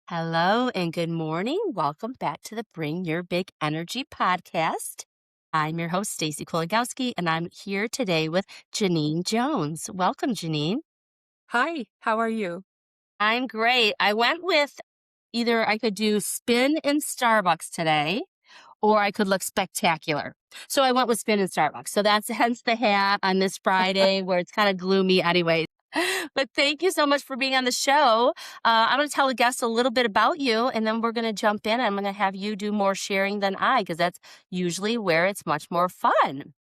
Hello and good morning. Welcome back to the Bring Your Big Energy podcast. I'm your host, Stacey and I'm here today with Jeanine Jones. Welcome, Jeanine. Hi, how are you? I'm great. I went with either I could do spin in Starbucks today or I could look spectacular. So I went with spin in Starbucks. So that's hence the hat on this Friday where it's kind of gloomy anyway. But thank you so much for being on the show. I'm going to tell the guests a little bit about you, and then we're going to jump in. I'm going to have you do more sharing than I, because that's usually where it's much more fun.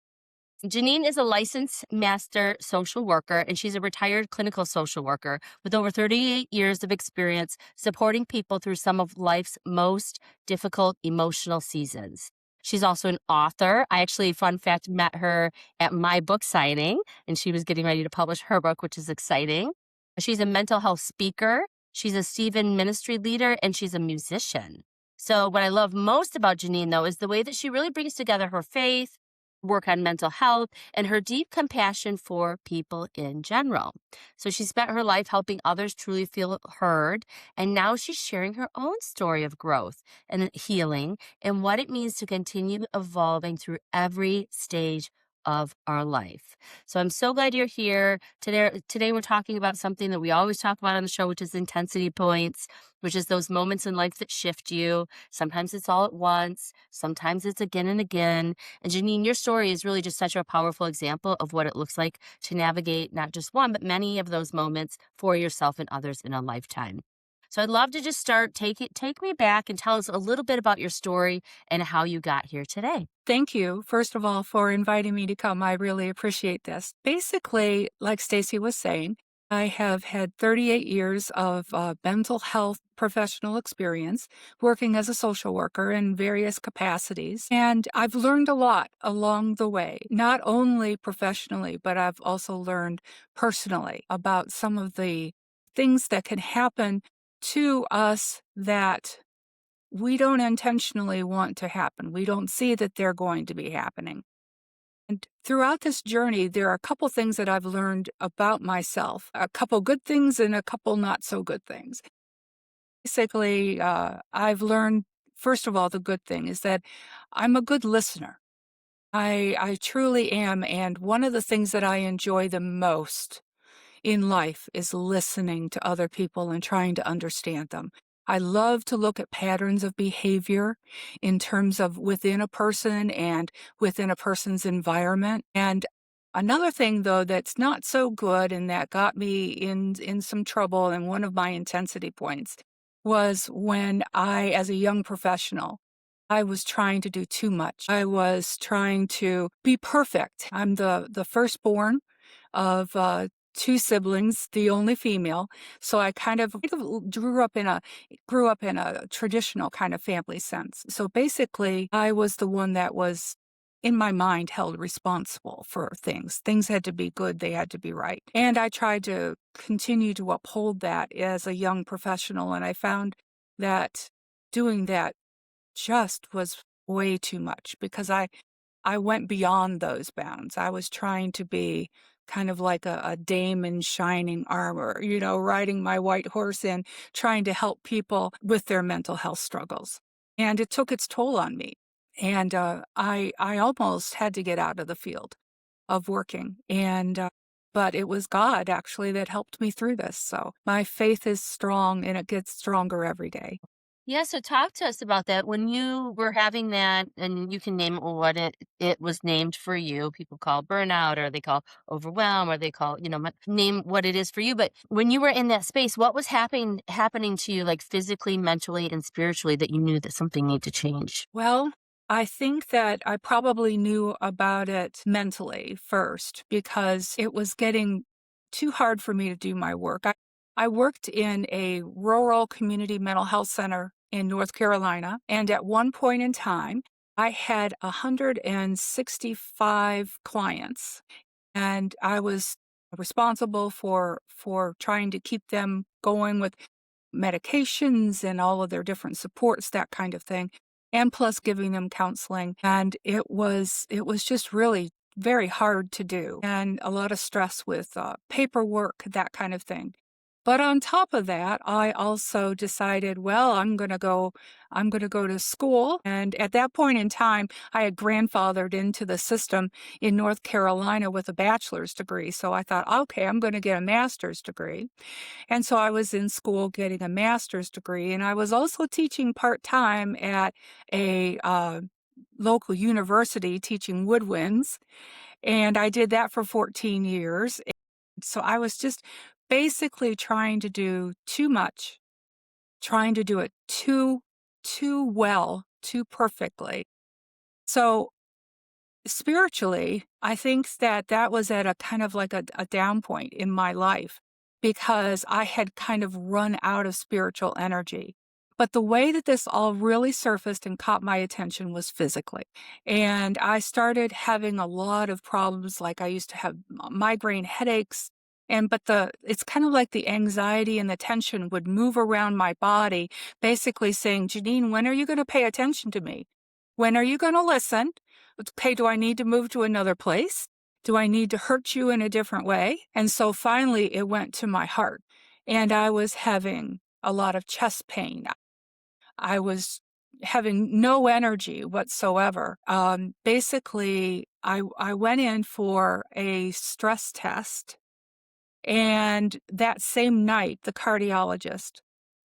Jeanine is a licensed master social worker, and she's a retired clinical social worker with over 38 years of experience supporting people through some of life's most difficult emotional seasons. She's also an author. I actually, fun fact, met her at my book signing, and she was getting ready to publish her book, which is exciting. She's a mental health speaker. She's a Stephen ministry leader, and she's a musician. So, what I love most about Jeanine, though, is the way that she really brings together her faith, work on mental health, and her deep compassion for people in general. So she spent her life helping others truly feel heard, and now she's sharing her own story of growth and healing and what it means to continue evolving through every stage of our life. So I'm so glad you're here. Today we're talking about something that we always talk about on the show, which is intensity points, which is those moments in life that shift you. Sometimes it's all at once, sometimes it's again and again. And Jeanine, your story is really just such a powerful example of what it looks like to navigate not just one, but many of those moments for yourself and others in a lifetime. So I'd love to just take me back and tell us a little bit about your story and how you got here today. Thank you, first of all, for inviting me to come. I really appreciate this. Basically, like Stacy was saying, I have had 38 years of mental health professional experience working as a social worker in various capacities. And I've learned a lot along the way, not only professionally, but I've also learned personally about some of the things that can happen to us that we don't intentionally want to happen. We don't see that they're going to be happening. And throughout this journey, there are a couple things that I've learned about myself, a couple good things and a couple not so good things. Basically, I've learned, first of all, the good thing is that I'm a good listener. I truly am. And one of the things that I enjoy the most in life is listening to other people and trying to understand them. I love to look at patterns of behavior in terms of within a person and within a person's environment. And another thing though that's not so good and that got me in some trouble and one of my intensity points was when I, as a young professional, I was trying to do too much. I was trying to be perfect. I'm the firstborn of two siblings, the only female. So I kind of grew up in a traditional kind of family sense. So basically, I was the one that was in my mind held responsible for things. Things had to be good, they had to be right. And I tried to continue to uphold that as a young professional, and I found that doing that just was way too much because I went beyond those bounds. I was trying to be kind of like a dame in shining armor, riding my white horse in, trying to help people with their mental health struggles. And it took its toll on me. And I almost had to get out of the field of working. But it was God actually that helped me through this. So my faith is strong and it gets stronger every day. Yeah, so talk to us about that. When you were having that, and you can name what it was named for you. People call burnout, or they call overwhelm, or they call name what it is for you. But when you were in that space, what was happening to you, like physically, mentally, and spiritually, that you knew that something needed to change? Well, I think that I probably knew about it mentally first because it was getting too hard for me to do my work. I worked in a rural community mental health center in North Carolina, and at one point in time, I had 165 clients, and I was responsible for trying to keep them going with medications and all of their different supports, that kind of thing, and plus giving them counseling. And it was just really very hard to do and a lot of stress with paperwork, that kind of thing. But on top of that, I also decided, well, I'm going to go to school. And at that point in time, I had grandfathered into the system in North Carolina with a bachelor's degree. So I thought, okay, I'm going to get a master's degree. And so I was in school getting a master's degree. And I was also teaching part time at a local university teaching woodwinds. And I did that for 14 years. So I was just basically trying to do too much, trying to do it too well, too perfectly. So spiritually, I think that that was at a kind of like a down point in my life because I had kind of run out of spiritual energy. But the way that this all really surfaced and caught my attention was physically. And I started having a lot of problems. Like I used to have migraine headaches. But it's kind of like the anxiety and the tension would move around my body, basically saying, Jeanine, when are you going to pay attention to me? When are you going to listen? Okay, do I need to move to another place? Do I need to hurt you in a different way? And so finally it went to my heart and I was having a lot of chest pain. I was having no energy whatsoever. Basically, I went in for a stress test, and that same night, the cardiologist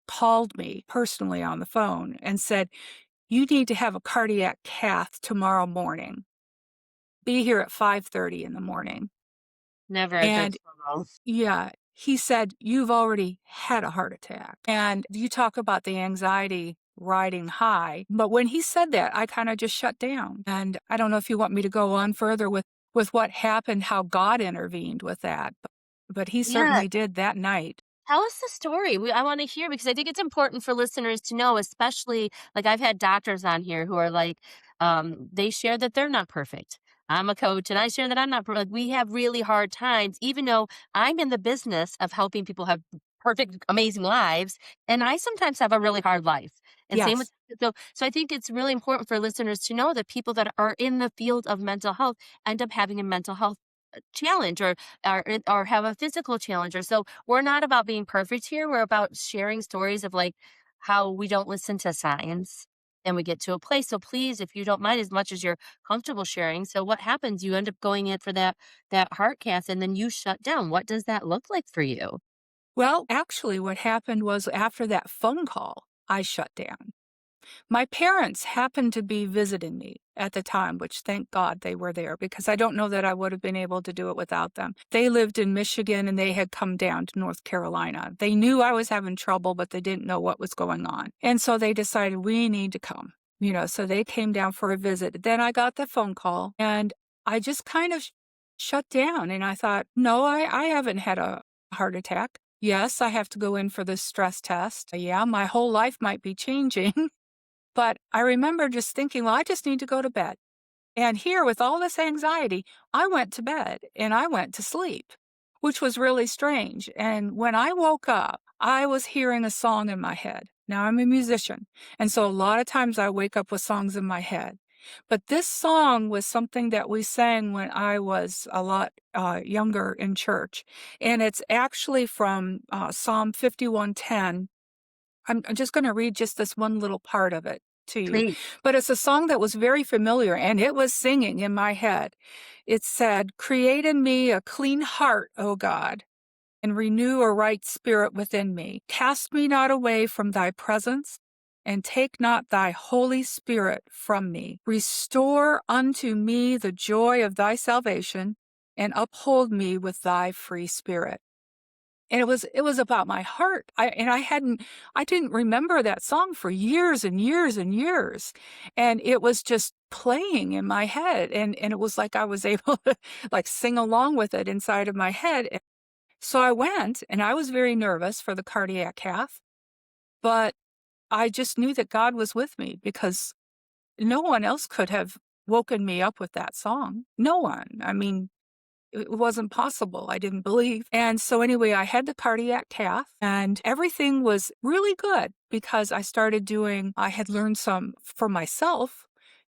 called me personally on the phone and said, you need to have a cardiac cath tomorrow morning. Be here at 5:30 in the morning. Never a good And signal. yeah, he said, you've already had a heart attack. And you talk about the anxiety riding high. But when he said that, I kind of just shut down. And I don't know if you want me to go on further with what happened, how God intervened with that. But he Yeah. certainly did that night. Tell us the story. I want to hear because I think it's important for listeners to know, especially like I've had doctors on here who are like, they share that they're not perfect. I'm a coach and I share that I'm not perfect. Like we have really hard times, even though I'm in the business of helping people have perfect, amazing lives. And I sometimes have a really hard life. And same with Yes. so I think it's really important for listeners to know that people that are in the field of mental health end up having a mental health challenge or have a physical challenge or so we're not about being perfect here. We're about sharing stories of like how we don't listen to science and we get to a place. So please, if you don't mind, as much as you're comfortable sharing. So what happens? You end up going in for that heart cath and then you shut down. What does that look like for you? Well, actually, what happened was after that phone call, I shut down. My parents happened to be visiting me at the time, which thank God they were there because I don't know that I would have been able to do it without them. They lived in Michigan and they had come down to North Carolina. They knew I was having trouble, but they didn't know what was going on. And so they decided we need to come, so they came down for a visit. Then I got the phone call and I just kind of shut down and I thought, no, I haven't had a heart attack. Yes, I have to go in for this stress test. Yeah, my whole life might be changing. But I remember just thinking, well, I just need to go to bed. And here, with all this anxiety, I went to bed and I went to sleep, which was really strange. And when I woke up, I was hearing a song in my head. Now, I'm a musician. And so a lot of times I wake up with songs in my head. But this song was something that we sang when I was a lot younger in church. And it's actually from Psalm 51:10. I'm just going to read just this one little part of it to you. Please. But it's a song that was very familiar and it was singing in my head. It said, create in me a clean heart, O God, and renew a right spirit within me. Cast me not away from thy presence and take not thy Holy Spirit from me. Restore unto me the joy of thy salvation and uphold me with thy free spirit. And it was about my heart. I didn't remember that song for years and years and years. And it was just playing in my head. And it was like I was able to like sing along with it inside of my head. So I went and I was very nervous for the cardiac cath, but I just knew that God was with me because no one else could have woken me up with that song. No one. I mean, it wasn't possible. I didn't believe. And so anyway, I had the cardiac cath and everything was really good because I had learned some for myself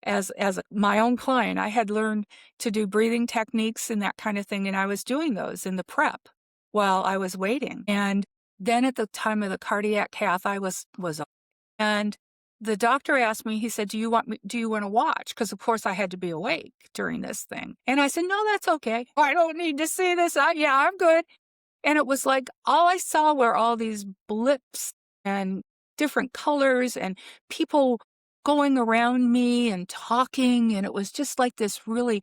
as my own client. I had learned to do breathing techniques and that kind of thing. And I was doing those in the prep while I was waiting. And Then at the time of the cardiac cath, I was up. And the doctor asked me, he said, do you want to watch? Because of course I had to be awake during this thing. And I said, no, that's okay. I don't need to see this. Yeah, I'm good. And it was like all I saw were all these blips and different colors and people going around me and talking. And it was just like this really,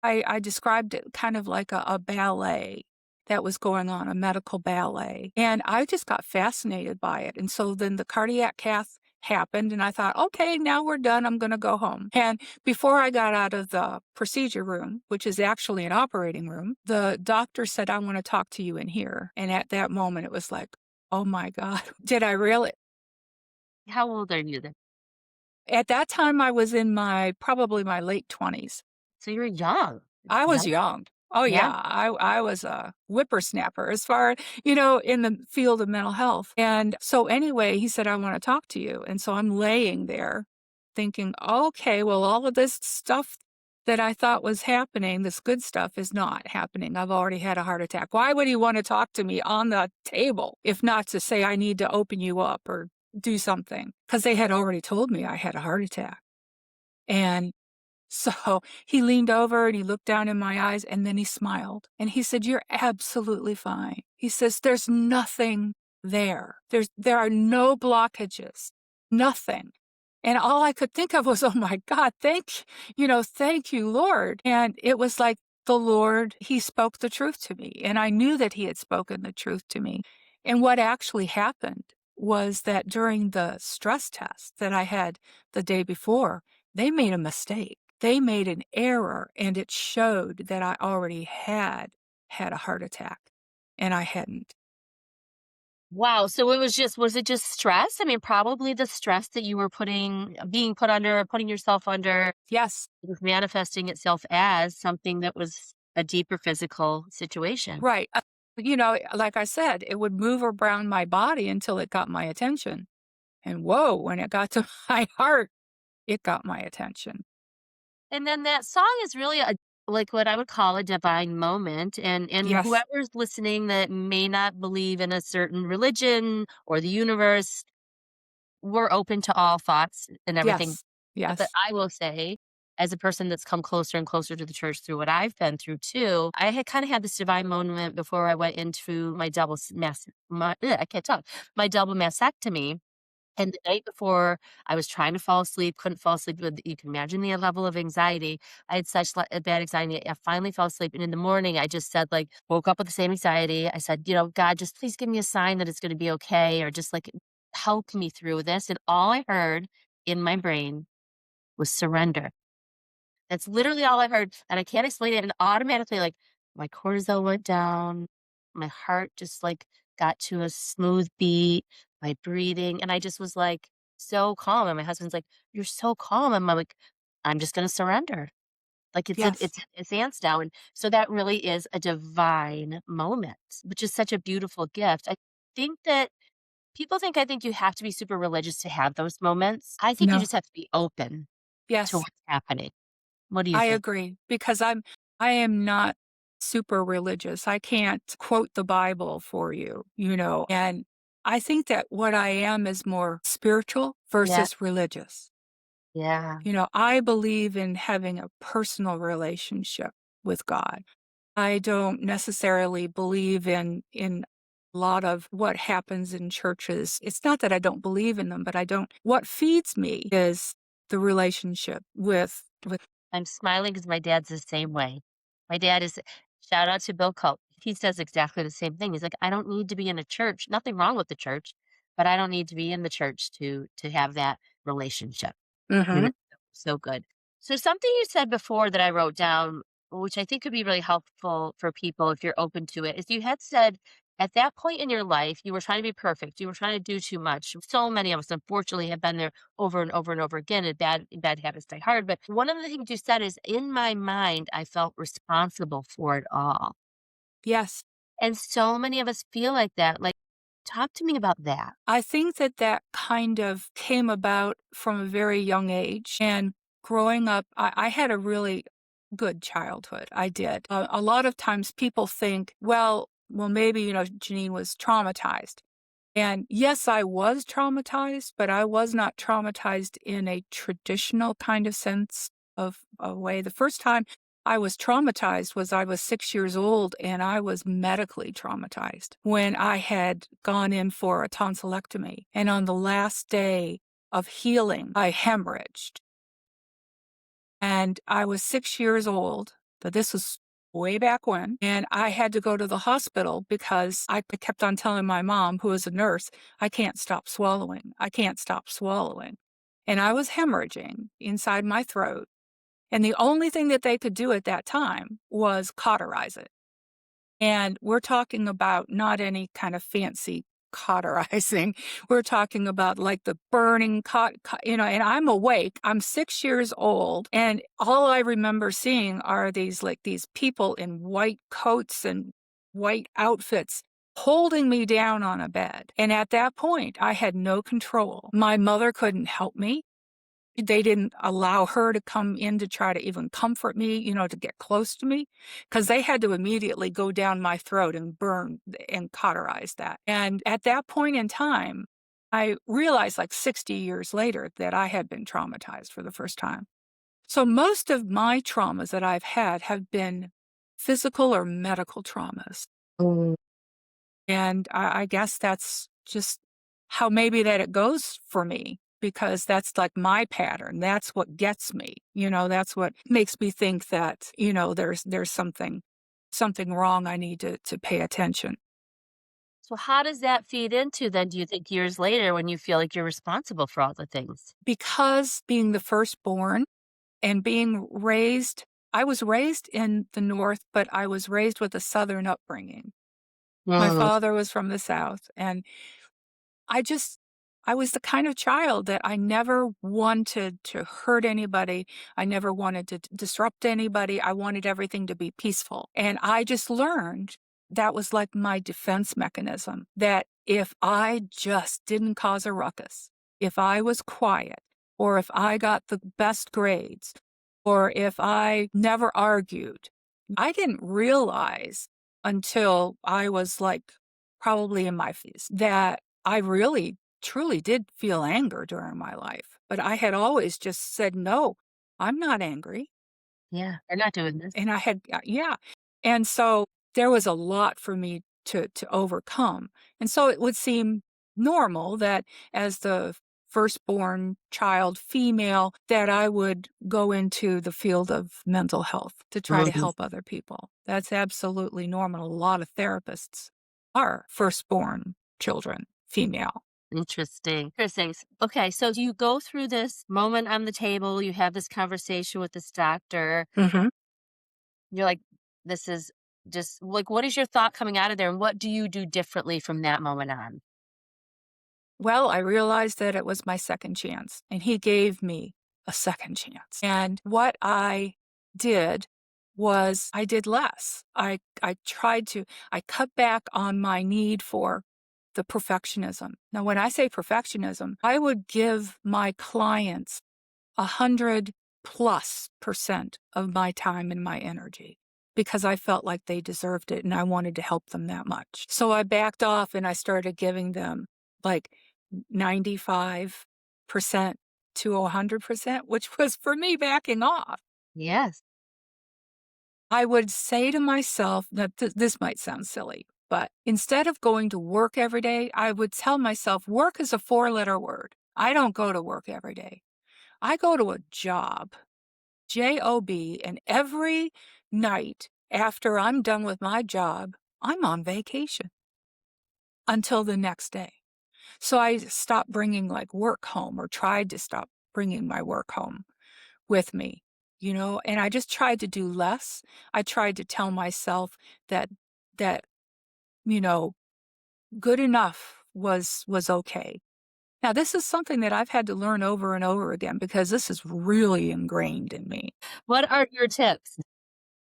I described it kind of like a ballet that was going on, a medical ballet. And I just got fascinated by it. And so then the cardiac cath happened and I thought, okay, now we're done. I'm going to go home. And before I got out of the procedure room, which is actually an operating room, the doctor said, I want to talk to you in here. And at that moment, it was like, oh my God, did I really? How old are you then? At that time, I was in probably my late 20s. So you're young. I was Young. young. Oh, Yeah. yeah. I was a whippersnapper as far, in the field of mental health. And so anyway, he said, I want to talk to you. And so I'm laying there thinking, okay, well, all of this stuff that I thought was happening, this good stuff is not happening. I've already had a heart attack. Why would he want to talk to me on the table if not to say, I need to open you up or do something? Because they had already told me I had a heart attack. And so he leaned over and he looked down in my eyes and then he smiled and he said, you're absolutely fine. He says, there's nothing there. There are no blockages, nothing. And all I could think of was, oh my God, thank you, Lord. And it was like the Lord, he spoke the truth to me. And I knew that he had spoken the truth to me. And what actually happened was that during the stress test that I had the day before, they made a mistake. They made an error and it showed that I already had a heart attack and I hadn't. Wow. So was it just stress? I mean, probably the stress that you were being put under, putting yourself under Yes, was manifesting itself as something that was a deeper physical situation. right. Like I said, it would move around my body until it got my attention. And whoa, when it got to my heart, it got my attention. And then that song is really like what I would call a divine moment. And Yes, whoever's listening that may not believe in a certain religion or the universe, we're open to all thoughts and everything. yes, But yes, I will say, as a person that's come closer and closer to the church through what I've been through too, I had kind of had this divine moment before I went into my I can't talk, my double mastectomy. And the night before, I was trying to fall asleep, couldn't fall asleep. You can imagine the level of anxiety. I had such a bad anxiety. I finally fell asleep. And in the morning, I just said, like, woke up with the same anxiety. I said, God, just please give me a sign that it's going to be okay, or just like help me through this. And all I heard in my brain was surrender. That's literally all I heard. And I can't explain it. And automatically, like, my cortisol went down. My heart just like got to a smooth beat, my breathing. And I just was like so calm. And my husband's like, you're so calm. And I'm like, I'm just going to surrender. Like yes. it's hands down. And so that really is a divine moment, which is such a beautiful gift. I think that people think, I think you have to be super religious to have those moments. I think you No, just have to be open to yes. what's happening. What do you I think? agree because I am not super religious. I can't quote the Bible for you. And I think that what I am is more spiritual Yeah. versus religious. Yeah. I believe in having a personal relationship with God. I don't necessarily believe in a lot of what happens in churches. It's not that I don't believe in them, but I don't. What feeds me is the relationship with I'm smiling because my dad's the same way. My dad is shout out to Bill Culp. He says exactly the same thing. He's like, "I don't need to be in a church. Nothing wrong with the church, but I don't need to be in the church to have that relationship." You know, Mhm. so good. So something you said before that I wrote down, which I think could be really helpful for people if you're open to it, is you had said at that point in your life, you were trying to be perfect. You were trying to do too much. So many of us, unfortunately, have been there over and over and over again, and bad habits die hard. But one of the things you said is, in my mind, I felt responsible for it all. Yes. And so many of us feel like that. Like, talk to me about that. I think that that kind of came about from a very young age. And growing up, I had a really good childhood. I did. A lot of times people think, well, maybe, Jeanine was traumatized. And yes, I was traumatized, but I was not traumatized in a traditional kind of sense of a way. The first time I was traumatized was I was 6 years old and I was medically traumatized when I had gone in for a tonsillectomy. And on the last day of healing, I hemorrhaged. And I was 6 years old, but this was way back when. And I had to go to the hospital because I kept on telling my mom, who was a nurse, I can't stop swallowing. I can't stop swallowing. And I was hemorrhaging inside my throat. And the only thing that they could do at that time was cauterize it. And we're talking about not any kind of fancy cauterizing. We're talking about like the burning and I'm awake. I'm 6 years old. And all I remember seeing are these people in white coats and white outfits holding me down on a bed. And at that point, I had no control. My mother couldn't help me. They didn't allow her to come in to try to even comfort me, to get close to me, because they had to immediately go down my throat and burn and cauterize that. And at that point in time, I realized like 60 years later that I had been traumatized for the first time. So most of my traumas that I've had have been physical or medical traumas. Mm. And I guess that's just how maybe that it goes for me, because that's like my pattern. That's what gets me. That's what makes me think that, there's something wrong. I need to pay attention. So how does that feed into then, do you think, years later when you feel like you're responsible for all the things? Because being the firstborn and being raised, I was raised in the North, but I was raised with a Southern upbringing. My Mm. father was from the South, and I just I was the kind of child that I never wanted to hurt anybody. I never wanted to disrupt anybody. I wanted everything to be peaceful. And I just learned that was like my defense mechanism, that if I just didn't cause a ruckus, if I was quiet, or if I got the best grades, or if I never argued, I didn't realize until I was like probably in my 50s that I really, truly did feel anger during my life, but I had always just said, "No, I'm not angry." Yeah, they're not doing this. And I had yeah. And so there was a lot for me to overcome. And so it would seem normal that as the firstborn child, female, that I would go into the field of mental health to try to Mhm. help other people. That's absolutely normal. A lot of therapists are firstborn children, female. Interesting. Interesting. Okay, so you go through this moment on the table, you have this conversation with this doctor. Mhm. You're like, this is just like, what is your thought coming out of there? And what do you do differently from that moment on? Well, I realized that it was my second chance, and he gave me a second chance. And what I did was I did less. I cut back on my need for the perfectionism. Now, when I say perfectionism, I would give my clients 100+% of my time and my energy because I felt like they deserved it and I wanted to help them that much. So I backed off and I started giving them like 95% to 100%, which was for me backing off. Yes. I would say to myself that this might sound silly, but instead of going to work every day, I would tell myself work is a 4-letter word. I don't go to work every day. I go to a job, job, and every night after I'm done with my job, I'm on vacation until the next day. So I stopped bringing like work home, or tried to stop bringing my work home with me, and I just tried to do less. I tried to tell myself that that, you know, good enough was okay. Now, this is something that I've had to learn over and over again because this is really ingrained in me. What are your tips?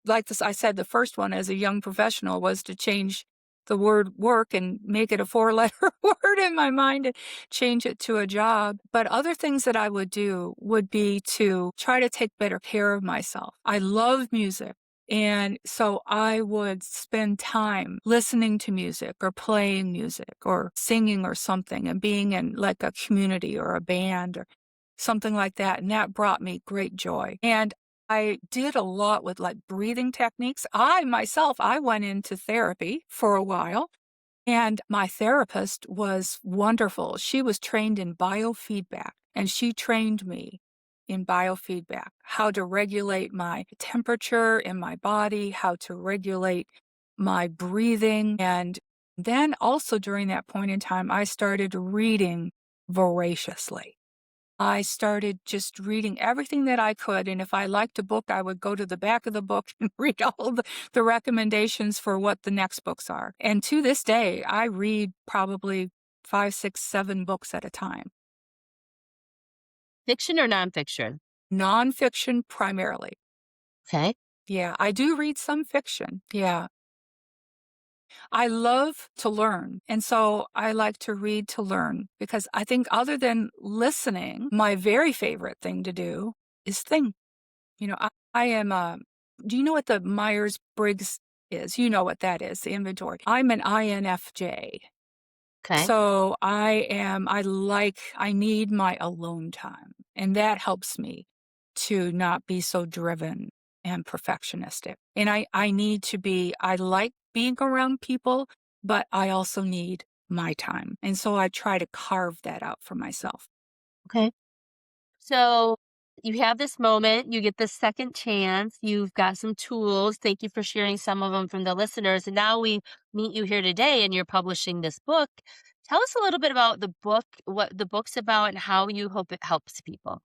Like this, I said, the first one as a young professional was to change the word work and make it a 4-letter word in my mind and change it to a job. But other things that I would do would be to try to take better care of myself. I love music. And so I would spend time listening to music or playing music or singing or something and being in like a community or a band or something like that. And that brought me great joy. And I did a lot with like breathing techniques. I went into therapy for a while, and my therapist was wonderful. She was trained in biofeedback, and she trained me in biofeedback, how to regulate my temperature in my body, how to regulate my breathing. And then also during that point in time, I started reading voraciously. I started just reading everything that I could, and if I liked a book, I would go to the back of the book and read all the recommendations for what the next books are. And to this day, I read probably 5, 6, 7 books at a time. Fiction or nonfiction? Nonfiction primarily. Okay. Yeah, I do read some fiction. Yeah. I love to learn, and so I like to read to learn because I think other than listening, my very favorite thing to do is think. I am do you know what the Myers-Briggs is? You know what that is, the inventory. I'm an INFJ. Okay. So I need my alone time, and that helps me to not be so driven and perfectionistic. And I like being around people, but I also need my time. And so I try to carve that out for myself. Okay. So you have this moment, you get this second chance, you've got some tools. Thank you for sharing some of them from the listeners. And now we meet you here today and you're publishing this book. Tell us a little bit about the book, what the book's about, and how you hope it helps people.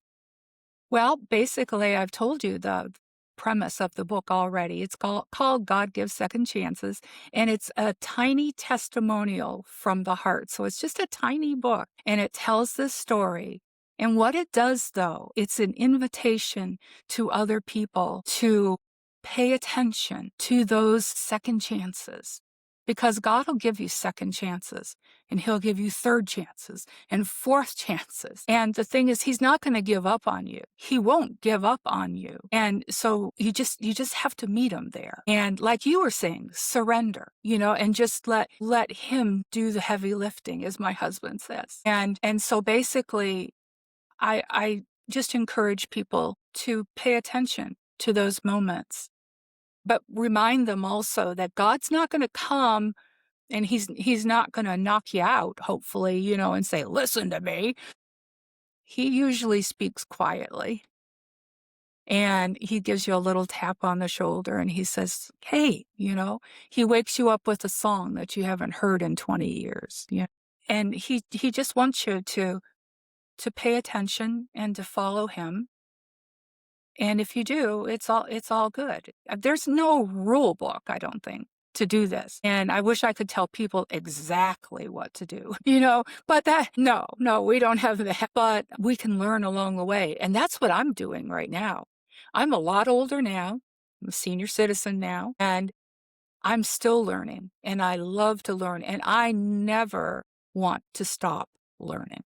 Well, basically, I've told you the premise of the book already. It's called God Gives Second Chances, and it's a tiny testimonial from the heart. So it's just a tiny book, and it tells this story. And what it does, though, it's an invitation to other people to pay attention to those second chances. Because God will give you second chances, and He'll give you third chances and fourth chances. And the thing is, He's not going to give up on you. He won't give up on you. And so you just have to meet Him there. And like you were saying, surrender, and just let Him do the heavy lifting, as my husband says. And so basically, I just encourage people to pay attention to those moments, but remind them also that God's not going to come and he's not going to knock you out, hopefully, and say, "Listen to me." He usually speaks quietly, and he gives you a little tap on the shoulder and he says, "Hey," he wakes you up with a song that you haven't heard in 20 years. Yeah. And he just wants you to pay attention and to follow him. And if you do, it's all good. There's no rule book, I don't think, to do this. And I wish I could tell people exactly what to do, but no, we don't have that. But we can learn along the way. And that's what I'm doing right now. I'm a lot older now. I'm a senior citizen now, and I'm still learning, and I love to learn, and I never want to stop learning.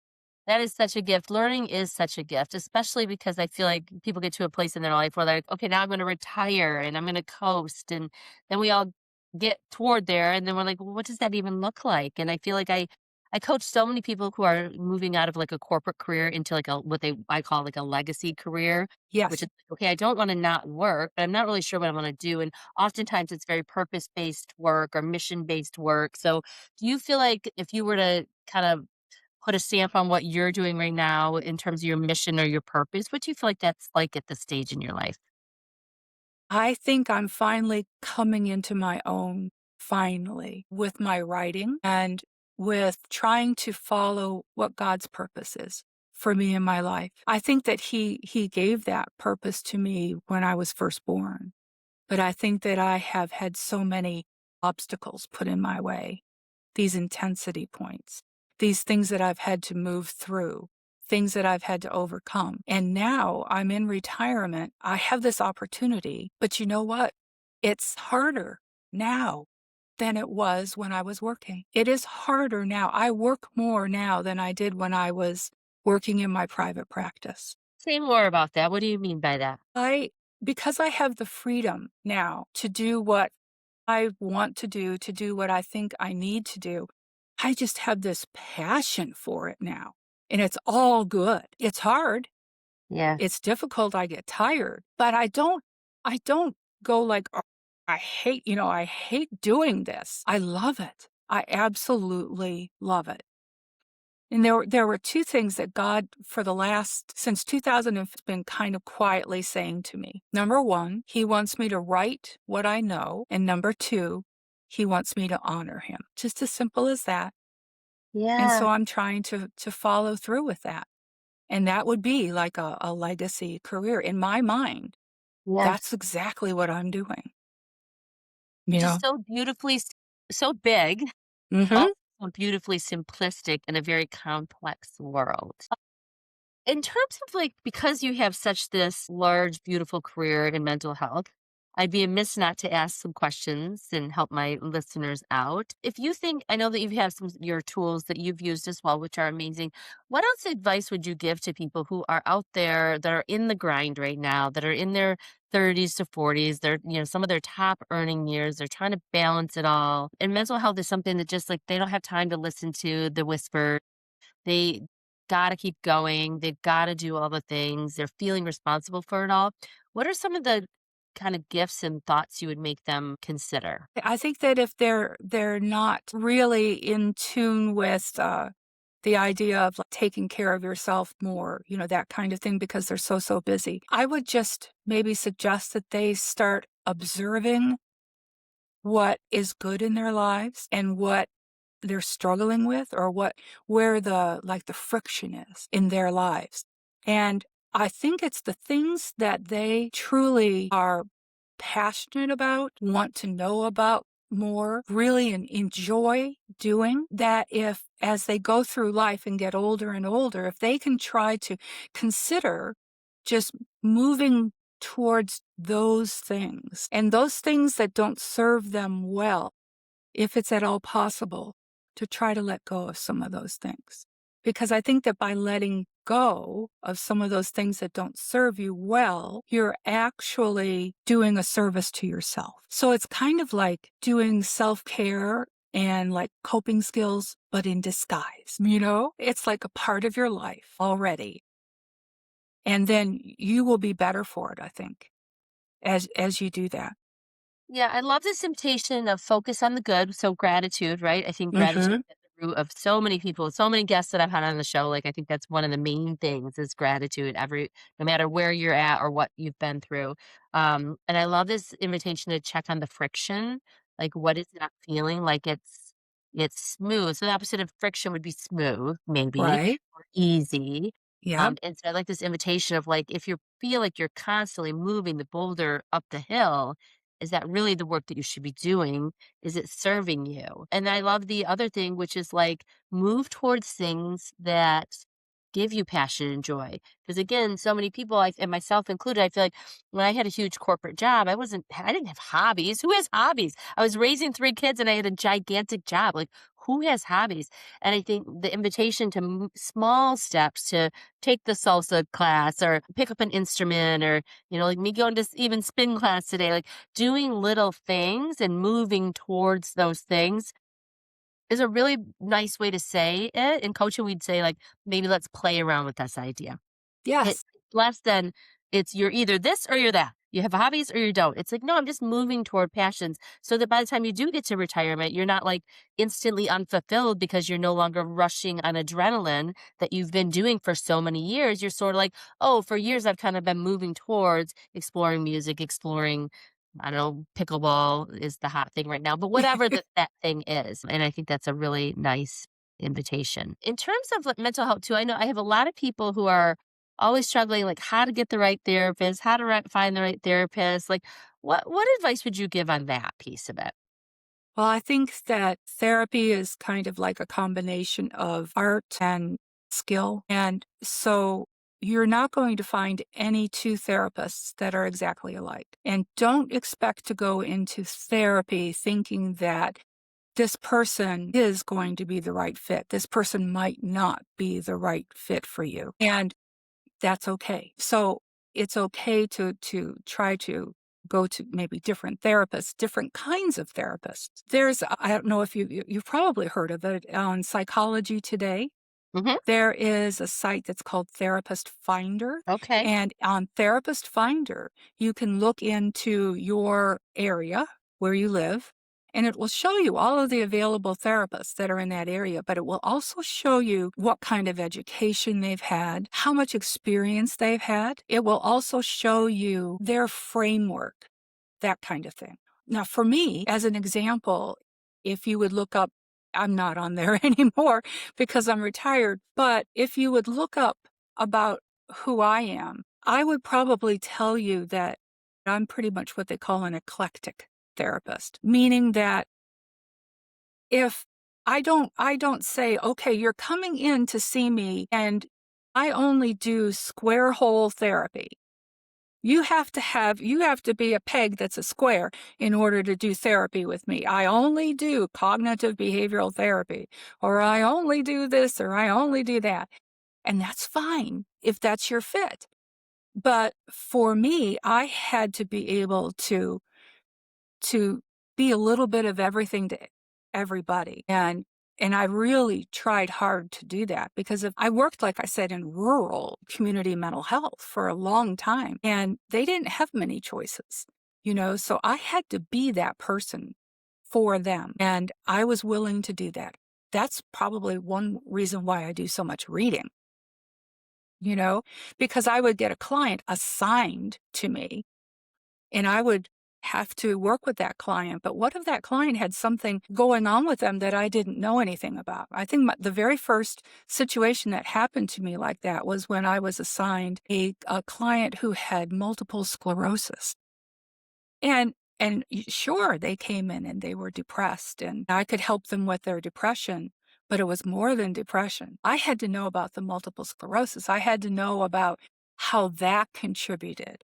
That is such a gift. Learning is such a gift, especially because I feel like people get to a place in their life where they're like, okay, now I'm going to retire and I'm going to coast. And then we all get toward there. And then we're like, well, what does that even look like? And I feel like I coach so many people who are moving out of like a corporate career into like I call like a legacy career, which Yes. is okay, I don't want to not work, but I'm not really sure what I want to do. And oftentimes it's very purpose based work or mission based work. So do you feel like if you were to kind of put a stamp on what you're doing right now in terms of your mission or your purpose, what do you feel like that's like at this stage in your life? I think I'm finally coming into my own, finally, with my writing and with trying to follow what God's purpose is for me in my life. I think that he gave that purpose to me when I was first born, but I think that I have had so many obstacles put in my way, these intensity points, these things that I've had to move through, things that I've had to overcome. And now I'm in retirement. I have this opportunity, but you know what? It's harder now than it was when I was working. It is harder now. I work more now than I did when I was working in my private practice. Say more about that. What do you mean by that? because I have the freedom now to do what I want to do what I think I need to do, I just have this passion for it now. And it's all good. It's hard. Yeah. It's difficult. I get tired, but I don't go like, "Oh, I hate doing this." I love it. I absolutely love it. And there were 2 things that God for the last since 2000 has been kind of quietly saying to me. Number 1, he wants me to write what I know, and number 2, he wants me to honor him. Just as simple as that. And Yeah. so I'm trying to follow through with that. And that would be like a legacy career. In my mind, Yeah. that's exactly what I'm doing, you Just know? so beautifully, so big, Mhm. also beautifully simplistic in a very complex world. In terms of like, because you have such this large, beautiful career in mental health, I'd be amiss not to ask some questions and help my listeners out. If you think, I know that you have some your tools that you've used as well, which are amazing. What else advice would you give to people who are out there that are in the grind right now, that are in their 30s to 40s? They're, some of their top earning years. They're trying to balance it all. And mental health is something that just like they don't have time to listen to the whisper. They gotta keep going. They've gotta do all the things. They're feeling responsible for it all. What are some of the kind of gifts and thoughts you would make them consider? I think that if they're not really in tune with, the idea of, like, taking care of yourself more, that kind of thing because they're so busy, I would just maybe suggest that they start observing what is good in their lives and what they're struggling with or where the friction is in their lives. And I think it's the things that they truly are passionate about, want to know about more, really enjoy doing, that if as they go through life and get older and older, if they can try to consider just moving towards those things and those things that don't serve them well, if it's at all possible, to try to let go of some of those things. Because I think that by letting go of some of those things that don't serve you well, you're actually doing a service to yourself. So it's kind of like doing self care and like coping skills, but in disguise. It's like a part of your life already. And then you will be better for it, I think, as you do that. Yeah, I love this temptation of focus on the good. So gratitude, right? I think gratitude Hmm. is at the root of so many people, so many guests that I've had on the show. Like I think that's one of the main things is gratitude. No matter where you're at or what you've been through. And I love this invitation to check on the friction. Like what is it I'm feeling? Like it's smooth. So the opposite of friction would be smooth, maybe, Right? or easy. Yep. And so I like this invitation of like if you feel like you're constantly moving the boulder up the hill, is that really the work that you should be doing? Is it serving you? And I love the other thing, which is like move towards things that give you passion and joy. Because again, so many people, and myself included, I feel like when I had a huge corporate job, I didn't have hobbies. Who has hobbies? I was raising 3 kids and I had a gigantic job. Like, who has hobbies? And I think the invitation to small steps to take the salsa class or pick up an instrument or, like me going to even spin class today, like doing little things and moving towards those things is a really nice way to say it. In coaching, we'd say, like, maybe let's play around with this idea. It's Yes. less than it's you're either this or you're that. You have hobbies or you don't. It's like, no, I'm just moving toward passions so that by the time you do get to retirement, you're not like instantly unfulfilled because you're no longer rushing on adrenaline that you've been doing for so many years. You're sort of like, oh, for years I've kind of been moving towards exploring music, exploring, I don't know, pickleball is the hot thing right now, but whatever that thing is. And I think that's a really nice invitation. In terms of like mental health too, I know I have a lot of people who are always struggling, like how to get the right therapist, how to find the right therapist. Like, what advice would you give on that piece of it? Well, I think that therapy is kind of like a combination of art and skill. And so you're not going to find any 2 therapists that are exactly alike. And don't expect to go into therapy thinking that this person is going to be the right fit. This person might not be the right fit for you. And that's okay. So it's okay to try to go to maybe different therapists, different kinds of therapists. I don't know if you've probably heard of it on Psychology Today. Mhm. There is a site that's called Therapist Finder, Okay. and on Therapist Finder, you can look into your area where you live, and it will show you all of the available therapists that are in that area, but it will also show you what kind of education they've had, how much experience they've had. It will also show you their framework, that kind of thing. Now, for me, as an example, if you would look up, I'm not on there anymore because I'm retired, but if you would look up about who I am, I would probably tell you that I'm pretty much what they call an eclectic therapist, meaning that if I don't say, okay, you're coming in to see me and I only do square hole therapy. You have to be a peg that's a square in order to do therapy with me. I only do cognitive behavioral therapy, or I only do this, or I only do that. And that's fine if that's your fit. But for me, I had to be able to be a little bit of everything to everybody. And I really tried hard to do that because I worked, like I said, in rural community mental health for a long time, and they didn't have many choices, so I had to be that person for them. And I was willing to do that. That's probably one reason why I do so much reading, you know, because I would get a client assigned to me and I would have to work with that client. But what if that client had something going on with them that I didn't know anything about? I think the very first situation that happened to me like that was when I was assigned a client who had multiple sclerosis. And sure, they came in and they were depressed, and I could help them with their depression. But it was more than depression. I had to know about the multiple sclerosis. I had to know about how that contributed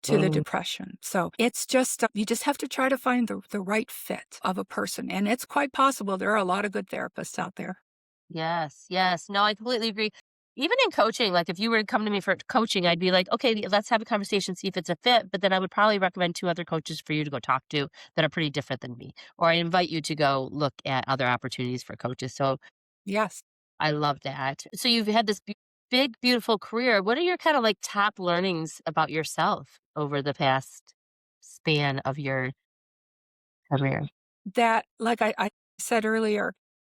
to the Mm. depression. So it's just, you just have to try to find the right fit of a person. And it's quite possible there are a lot of good therapists out there. Yes, yes. No, I completely agree. Even in coaching, like if you were to come to me for coaching, I'd be like, okay, let's have a conversation, see if it's a fit. But then I would probably recommend two other coaches for you to go talk to that are pretty different than me. Or I invite you to go look at other opportunities for coaches. So Yes. I love that. So you've had this big, beautiful career. What are your kind of like top learnings about yourself over the past span of your career? That, like I said earlier,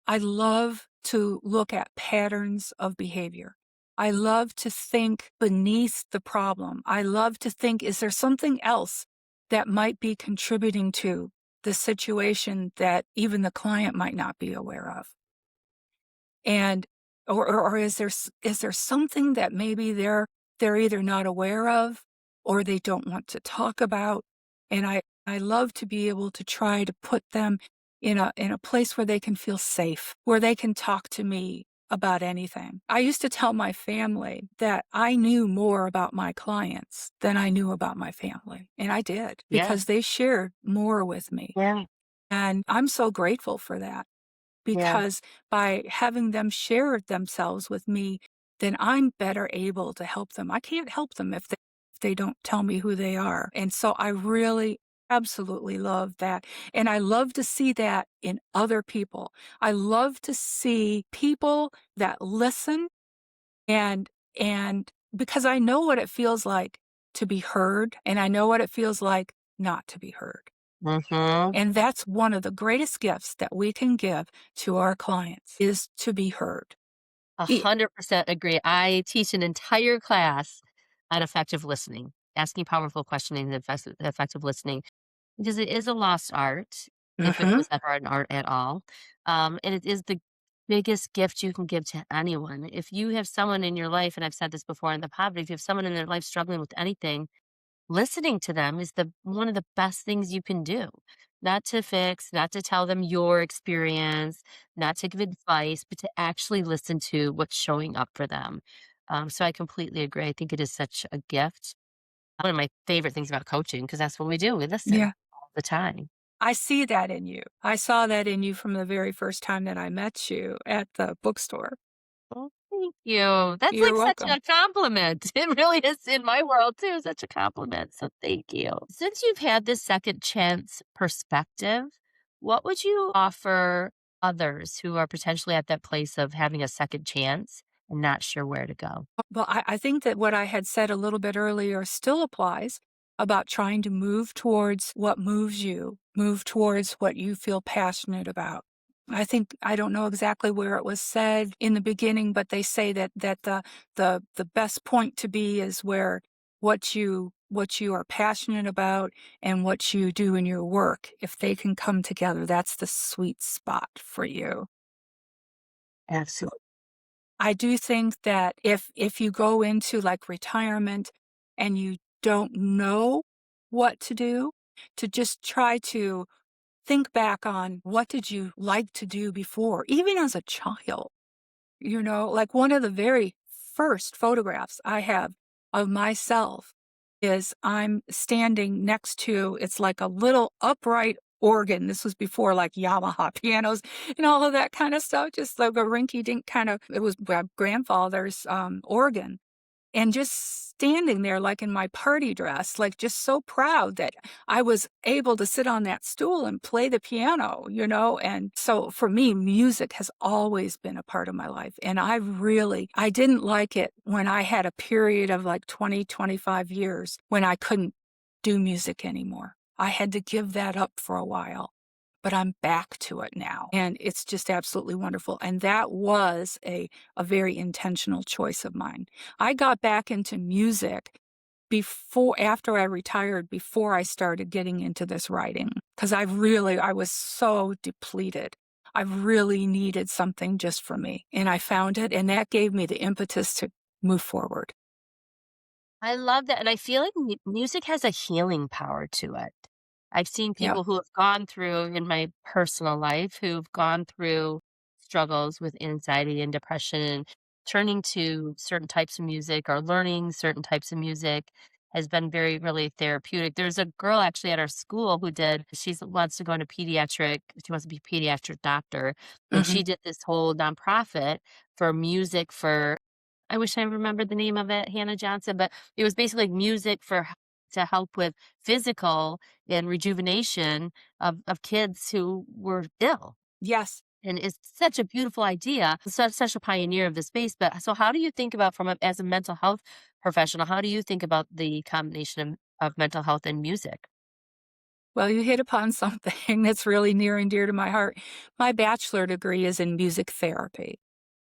I love to look at patterns of behavior. I love to think beneath the problem. I love to think, is there something else that might be contributing to the situation that even the client might not be aware of? And or is there something that maybe they're either not aware of or they don't want to talk about? And I love to be able to try to put them in a place where they can feel safe, where they can talk to me about anything. I used to tell my family that I knew more about my clients than I knew about my family. And I did Yeah. because they shared more with me. Yeah. And I'm so grateful for that Yeah. because by having them share themselves with me, then I'm better able to help them. I can't help them if they don't tell me who they are. And so I really absolutely love that. And I love to see that in other people. I love to see people that listen and because I know what it feels like to be heard and I know what it feels like not to be heard. Mm-hmm. And that's one of the greatest gifts that we can give to our clients is to be heard. E 100% agree. I teach an entire class on effective listening, asking powerful questioning and effective listening, because it is a lost art if it Mhm. was ever an art at all. And it is the biggest gift you can give to anyone. If you have someone in your life, and I've said this before in the pod, but if you have someone in their life struggling with anything, listening to them is the one of the best things you can do. Not to fix, not to tell them your experience, not to give advice, but to actually listen to what's showing up for them. So I completely agree. I think it is such a gift. One of my favorite things about coaching, because that's what we do. We listen Yeah. all the time. I see that in you. I saw that in you from the very first time that I met you at the bookstore. Thank you. That's You're like such welcome. a compliment. It really is in my world too, such a compliment. So thank you. Since you've had this second chance perspective, what would you offer others who are potentially at that place of having a second chance and not sure where to go? Well, I think that what I had said a little bit earlier still applies about trying to move towards what moves you, move towards what you feel passionate about. I think I don't know exactly where it was said in the beginning, but they say that the best point to be is where what you are passionate about and what you do in your work, if they can come together, that's the sweet spot for you. Absolutely. I do think that if you go into, like, retirement and you don't know what to do, to just try to think back on what did you like to do before, even as a child. Like, one of the very first photographs I have of myself is I'm standing next to it's like a little upright organ. This was before, like, Yamaha pianos and all of that kinda stuff, just like a rinky dink kind of it was my grandfather's, organ. And just standing there, like, in my party dress, like, just so proud that I was able to sit on that stool and play the piano. And so for me, music has always been a part of my life, and I didn't like it when I had a period of, like, 20, 25 years when I couldn't do music anymore. I had to give that up for a while, but I'm back to it now, and it's just absolutely wonderful, and that was a very intentional choice of mine. I got back into music after I retired, before I started getting into this writing, because I was so depleted. I really needed something just for me, and I found it, and that gave me the impetus to move forward. I love that, and I feel like music has a healing power to it. I've seen Yep. people who have gone through in my personal life, who've gone through struggles with anxiety and depression, and turning to certain types of music or learning certain types of music has been very, really therapeutic. There's a girl actually at our school who she wants to go into she wants to be a pediatric doctor, and Mhm. she did this whole nonprofit for music for I wish I remembered the name of it, Hannah Johnson, but it was basically music to help with physical and rejuvenation of kids who were ill, Yes. and it's such a beautiful idea. Such a pioneer of the space, but so how do you think about as a mental health professional, how do you think about the combination of mental health and music? Well, you hit upon something that's really near and dear to my heart. My bachelor degree is in music therapy.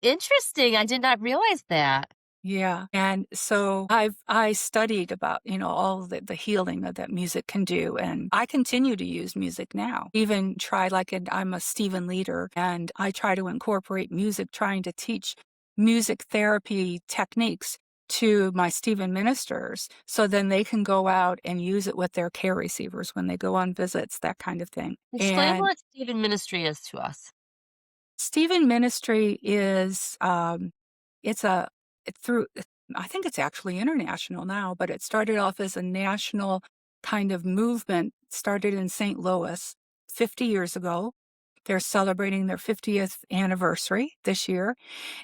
Interesting, I did not realize that. Yeah. And so I studied about, all the healing that music can do. And I continue to use music now. Even try I'm a Stephen leader and I try to incorporate music, trying to teach music therapy techniques to my Stephen ministers so then they can go out and use it with their care receivers when they go on visits, that kind of thing. Explain And what Stephen ministry is to us. Stephen ministry is it's a it's through I think it's actually international now, but it started off as a national kind of movement, started in St. Louis 50 years ago. They're celebrating their 50th anniversary this year.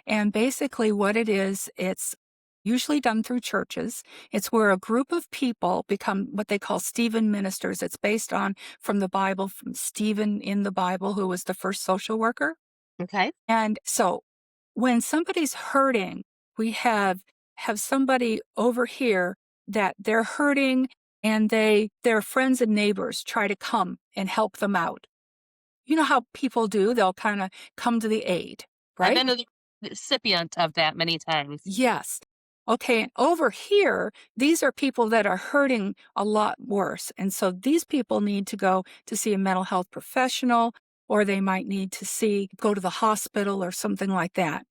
And basically what it is, it's usually done through churches. It's where a group of people become what they call Stephen ministers. It's based on from the Bible, from Stephen in the Bible, who was the first social worker. Okay. And so when somebody's hurting, we have somebody over here that they're hurting and their friends and neighbors try to come and help them out. You know how people do, they'll kind of come to the aid, I've right? been a recipient of that many times. Yes. Okay, and over here, these are people that are hurting a lot worse. And so these people need to go to see a mental health professional, or they might need to go to the hospital or something like that.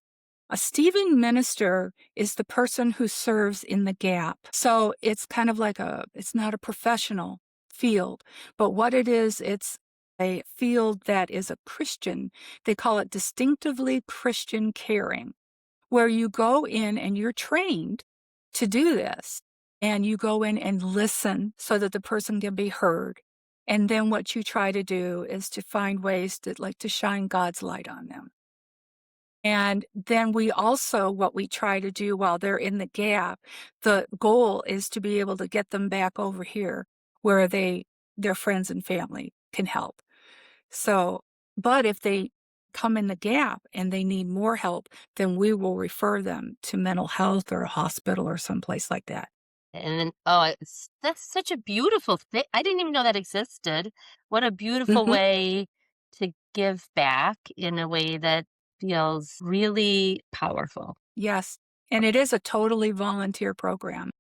A Stephen minister is the person who serves in the gap. So it's kind of like it's not a professional field, but what it is, it's a field that is a Christian. They call it distinctively Christian caring, where you go in and you're trained to do this. And you go in and listen so that the person can be heard. And then what you try to do is to find ways to shine God's light on them. And then we also, what we try to do while they're in the gap, the goal is to be able to get them back over here where their friends and family can help. So, but if they come in the gap and they need more help, then we will refer them to mental health or a hospital or someplace like that. And then, that's such a beautiful thing. I didn't even know that existed. What a beautiful Mhm. way to give back in a way that feels really powerful. Yes. And it is a totally volunteer program.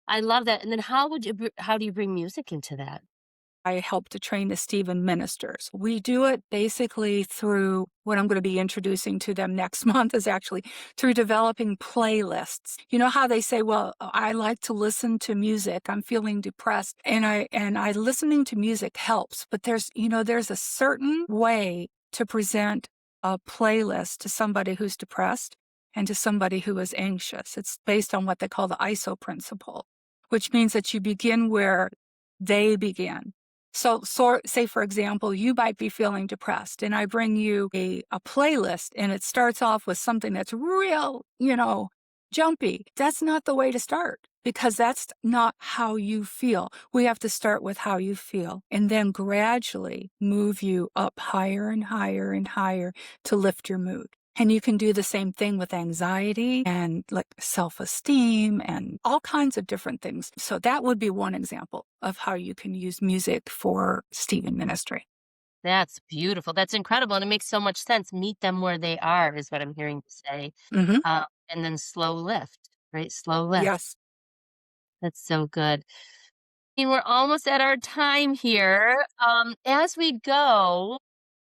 I love that. And then how do you bring music into that? I help to train the Stephen ministers. We do it basically through what I'm going to be introducing to them next month is actually through developing playlists. You know how they say, well, I like to listen to music. I'm feeling depressed and I listening to music helps, but there's a certain way to present a playlist to somebody who's depressed and to somebody who is anxious. It's based on what they call the ISO principle, which means that you begin where they begin. So say, for example, you might be feeling depressed, and I bring you a playlist, and it starts off with something that's real, jumpy. That's not the way to start because that's not how you feel. We have to start with how you feel and then gradually move you up higher and higher and higher to lift your mood. And you can do the same thing with anxiety and like self-esteem and all kinds of different things. So that would be one example of how you can use music for Stephen ministry. That's beautiful. That's incredible. And it makes so much sense. Meet them where they are, is what I'm hearing you say. Hmm. And then slow lift, right? Slow lift. Yes. That's so good. And we're almost at our time here. As we go,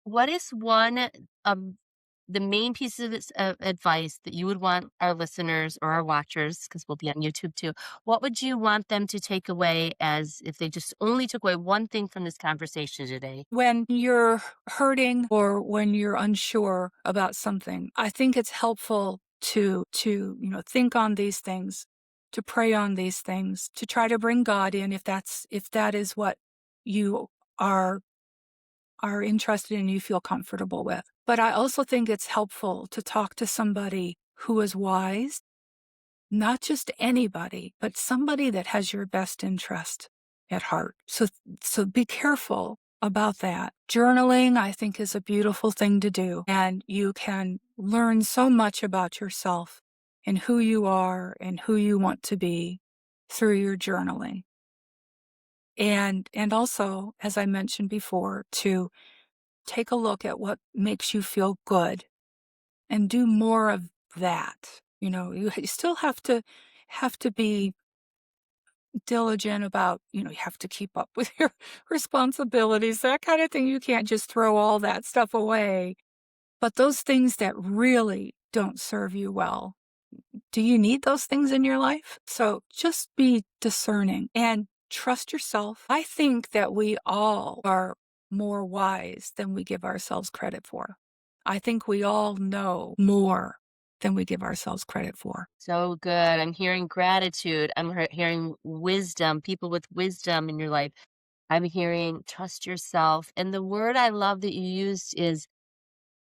what is one of the main pieces of advice that you would want our listeners or our watchers, because we'll be on YouTube too, what would you want them to take away as if they just only took away one thing from this conversation today? When you're hurting or when you're unsure about something, I think it's helpful to think on these things, to pray on these things, to try to bring God in if that is what you are are interested in, you feel comfortable with. But I also think it's helpful to talk to somebody who is wise, not just anybody, but somebody that has your best interest at heart. So be careful about that. Journaling, I think, is a beautiful thing to do, and you can learn so much about yourself and who you are and who you want to be through your journaling. And also, as I mentioned before, to take a look at what makes you feel good and do more of that. You still have to be diligent about, you have to keep up with your responsibilities, that kind of thing. You can't just throw all that stuff away. But those things that really don't serve you well, do you need those things in your life? So just be discerning and trust yourself. I think that we all are more wise than we give ourselves credit for. I think we all know more than we give ourselves credit for. So good. I'm hearing gratitude. I'm hearing wisdom, people with wisdom in your life. I'm hearing trust yourself. And the word I love that you used is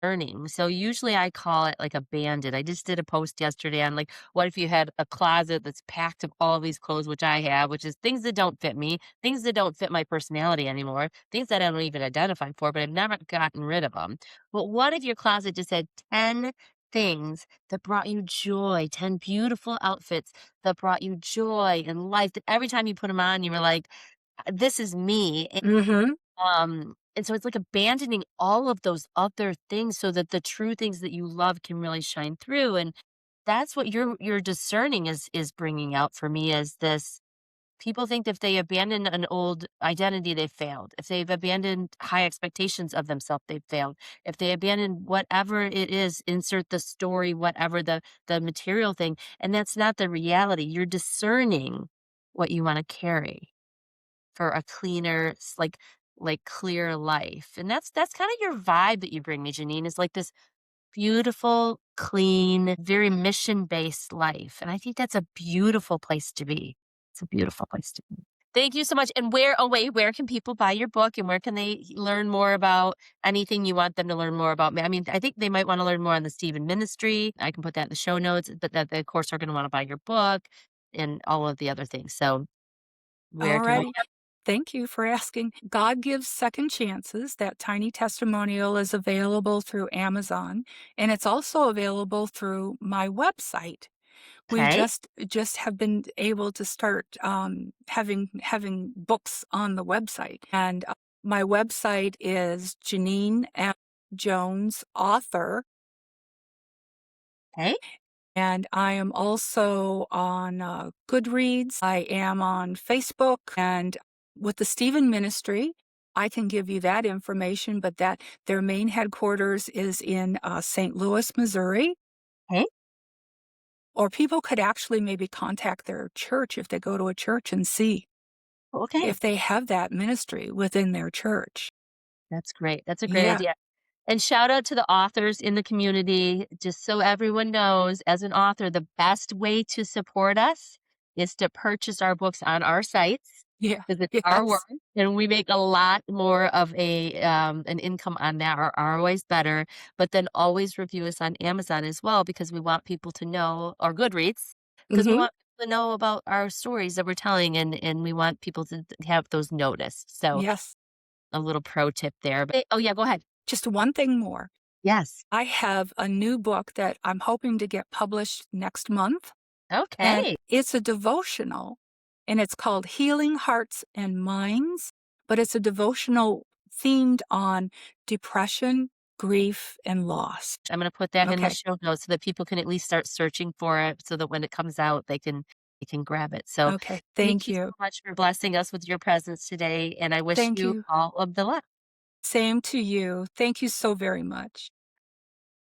earning. So usually I call it like a bandit. I just did a post yesterday on like, what if you had a closet that's packed of all these clothes, which I have, which is things that don't fit me, things that don't fit my personality anymore, things that I don't even identify for, but I've never gotten rid of them. But what if your closet just had 10 things that brought you joy, 10 beautiful outfits that brought you joy and life that every time you put them on, you were like, this is me. Mhm. And so it's like abandoning all of those other things so that the true things that you love can really shine through. And that's what you're discerning is bringing out for me is this. People think if they abandon an old identity, they've failed. If they've abandoned high expectations of themselves, they've failed. If they abandon whatever it is, insert the story, whatever the material thing, and that's not the reality. You're discerning what you want to carry for a cleaner, like clear life. And that's kind of your vibe that you bring me, Janine, is like this beautiful, clean, very mission-based life. And I think that's a beautiful place to be. It's a beautiful place to be. Thank you so much. And where can people buy your book and where can they learn more about anything you want them to learn more about? I mean, I think they might want to learn more on the Stephen ministry. I can put that in the show notes, but that they, of course, are going to want to buy your book and all of the other things. So where can they? Alrighty. Thank you for asking. God Gives Second Chances. That tiny testimonial is available through Amazon, and it's also available through my website. We Okay. just have been able to start having books on the website, and my website is Jeanine M. Jones Author, Okay. and I am also on Goodreads. I am on Facebook, and with the Stephen Ministry, I can give you that information. But that their main headquarters is in St. Louis, Missouri. Okay. Or people could actually maybe contact their church if they go to a church and see Okay. if they have that ministry within their church. That's great. That's a great Yeah, idea. And shout out to the authors in the community. Just so everyone knows, as an author, the best way to support us is to purchase our books on our sites yeah, because it's our work yes, and we make a lot more of an income on that. Our ROI is better, but then always review us on Amazon as well because we want people to know, or Goodreads, because we mhm, want people to know about our stories that we're telling and we want people to have those noticed. So yes. a little pro tip there. But oh yeah, go ahead. Just one thing more. Yes. I have a new book that I'm hoping to get published next month, and Okay. it's a devotional, and it's called Healing Hearts and Minds, but it's a devotional themed on depression, grief, and loss. I'm gonna put that in the Okay, show notes so that people can at least start searching for it so that when it comes out, they can grab it. So okay. thank Thank you so you. much for blessing us with your presence today, and I wish Thank you you. all of the luck. Same to you. Thank you so very much.